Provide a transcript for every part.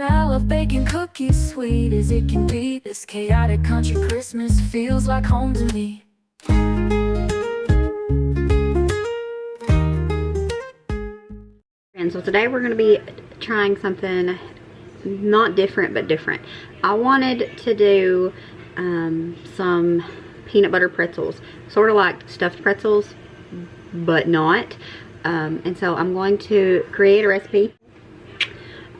I love baking cookies, sweet as it can be. This chaotic country Christmas feels like home to me. And so today we're going to be trying something not different, but different. I wanted to do some peanut butter pretzels, sort of like stuffed pretzels, but not. And so I'm going to create a recipe.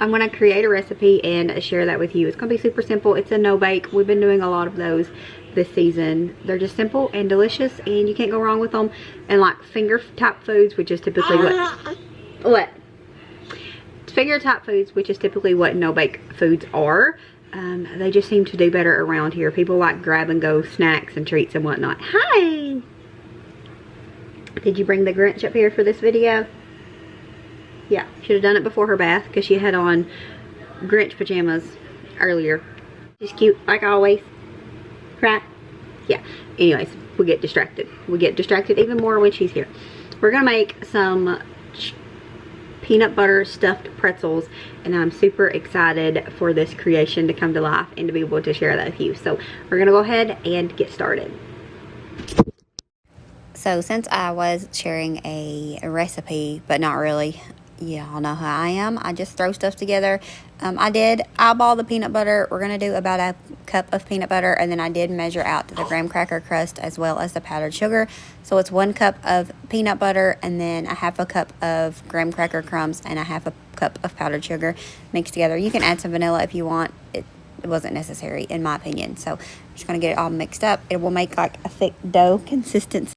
And share that with you. It's going to be super simple. It's a no-bake. We've been doing a lot of those this season. They're just simple and delicious, and you can't go wrong with them. And like finger type foods, which is typically what finger type foods, which is typically what no-bake foods are. They just seem to do better around here. People like grab and go snacks and treats and whatnot. Hi! Did you bring the Grinch up here for this video? Yeah, should have done it before her bath because she had on Grinch pajamas earlier. She's cute like always, right? Yeah. Anyways, we get distracted. We get distracted even more when she's here. We're gonna make some peanut butter stuffed pretzels, and I'm super excited for this creation to come to life and to be able to share that with you. So we're gonna go ahead and get started. So since I was sharing a recipe, but not really, y'all know how I am. I just throw stuff together. I did eyeball the peanut butter. We're going to do about a cup of peanut butter, and then I did measure out the graham cracker crust as well as the powdered sugar. So it's 1 cup of peanut butter and then a half a cup of graham cracker crumbs and a half a cup of powdered sugar mixed together. You can add some vanilla if you want. It wasn't necessary in my opinion. So I'm just going to get it all mixed up. It will make like a thick dough consistency.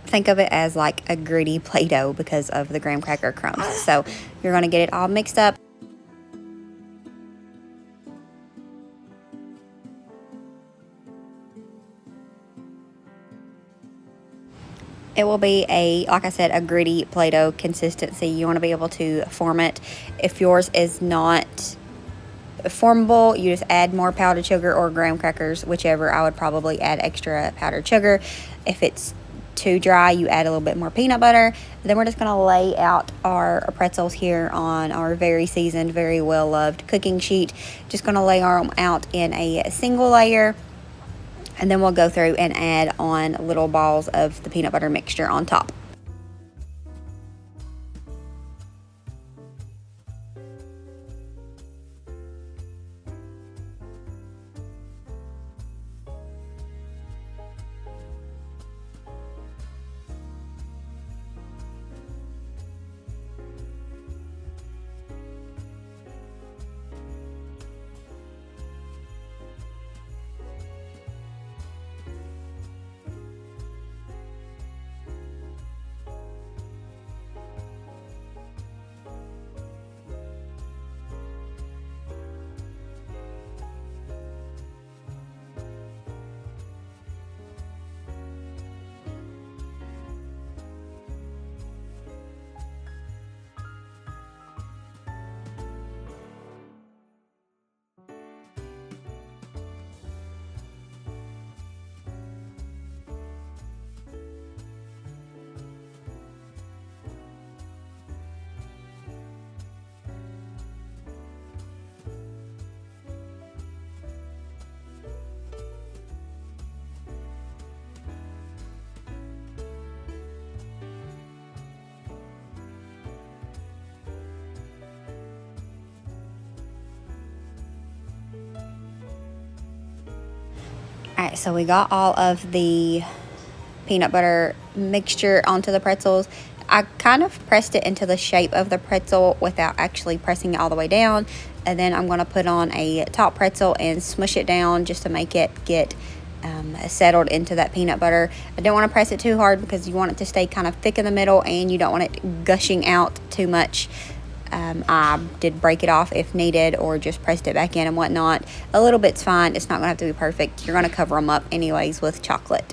Think of it as like a gritty Play-Doh because of the graham cracker crumbs. So you're going to get it all mixed up. It will be like I said, a gritty Play-Doh consistency. You want to be able to form it. If yours is not formable, you just add more powdered sugar or graham crackers, whichever. I would probably add extra powdered sugar. If it's too dry, you add a little bit more peanut butter. Then we're just going to lay out our pretzels here on our very seasoned, very well loved cooking sheet. Just going to lay them out in a single layer, and then we'll go through and add on little balls of the peanut butter mixture on top. Alright, so we got all of the peanut butter mixture onto the pretzels. I kind of pressed it into the shape of the pretzel without actually pressing it all the way down. And then I'm going to put on a top pretzel and smush it down just to make it get settled into that peanut butter. I don't want to press it too hard because you want it to stay kind of thick in the middle, and you don't want it gushing out too much. I did break it off if needed, or just pressed it back in and whatnot. A little bit's fine. It's not going to have to be perfect. You're going to cover them up anyways with chocolate.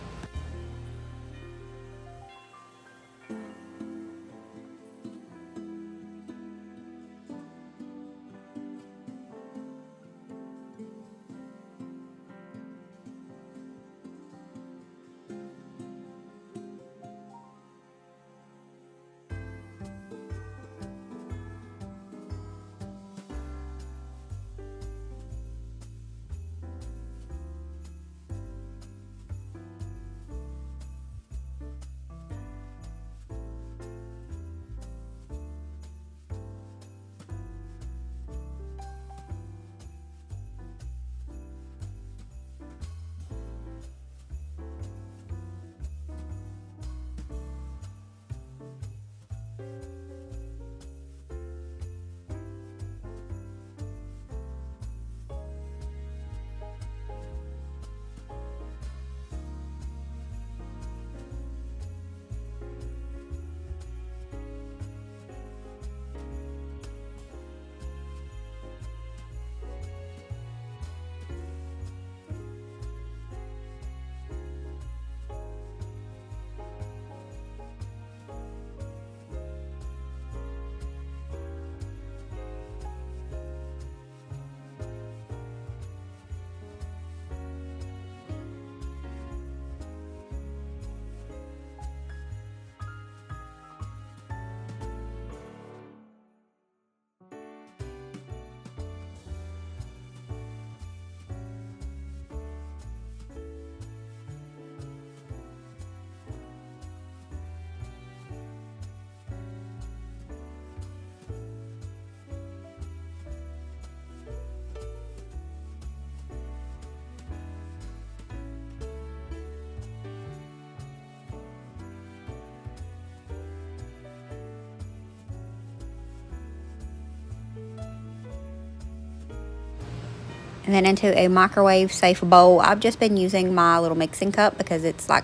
and then into a microwave safe bowl. I've just been using my little mixing cup because it's like,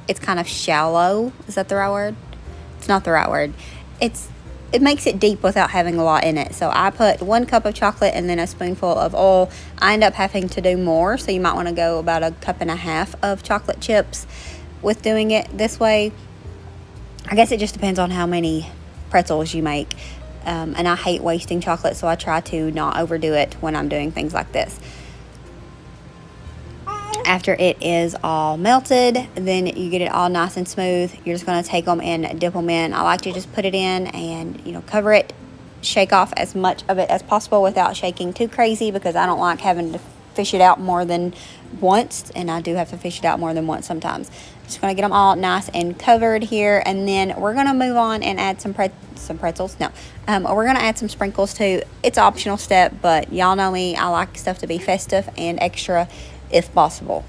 it's kind of shallow. Is that the right word? It's not the right word. It makes it deep without having a lot in it. So I put 1 cup of chocolate and then a spoonful of oil. I end up having to do more, so you might want to go about 1.5 cups of chocolate chips with doing it this way. I guess it just depends on how many pretzels you make. And I hate wasting chocolate, so I try to not overdo it when I'm doing things like this. After it is all melted, then you get it all nice and smooth. You're just going to take them and dip them in. I like to just put it in and, you know, cover it, shake off as much of it as possible without shaking too crazy, because I don't like having to fish it out more than once, and I do have to fish it out more than once sometimes. Just going to get them all nice and covered here, and then we're going to move on and add some pretzels. No, we're going to add some sprinkles too. It's an optional step, but y'all know me, I like stuff to be festive and extra if possible.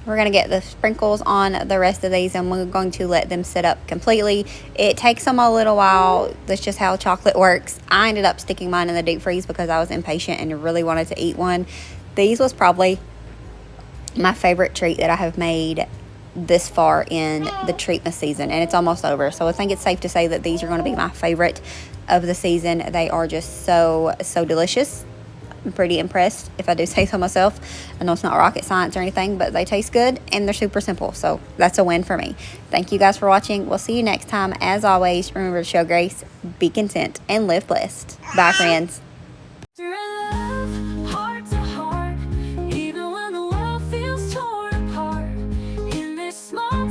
We're going to get the sprinkles on the rest of these, and we're going to let them sit up completely. It takes them a little while. That's just how chocolate works. I ended up sticking mine in the deep freeze because I was impatient and really wanted to eat one. These was probably my favorite treat that I have made this far in the treatmas season, and it's almost over. So I think it's safe to say that these are going to be my favorite of the season. They are just so delicious. I'm pretty impressed, if I do say so myself. I know it's not rocket science or anything, but they taste good and they're super simple. So that's a win for me. Thank you guys for watching. We'll see you next time. As always, remember to show grace, be content, and live blessed. Bye, friends. Heart to heart, even when the world feels torn apart, in this small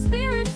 spirit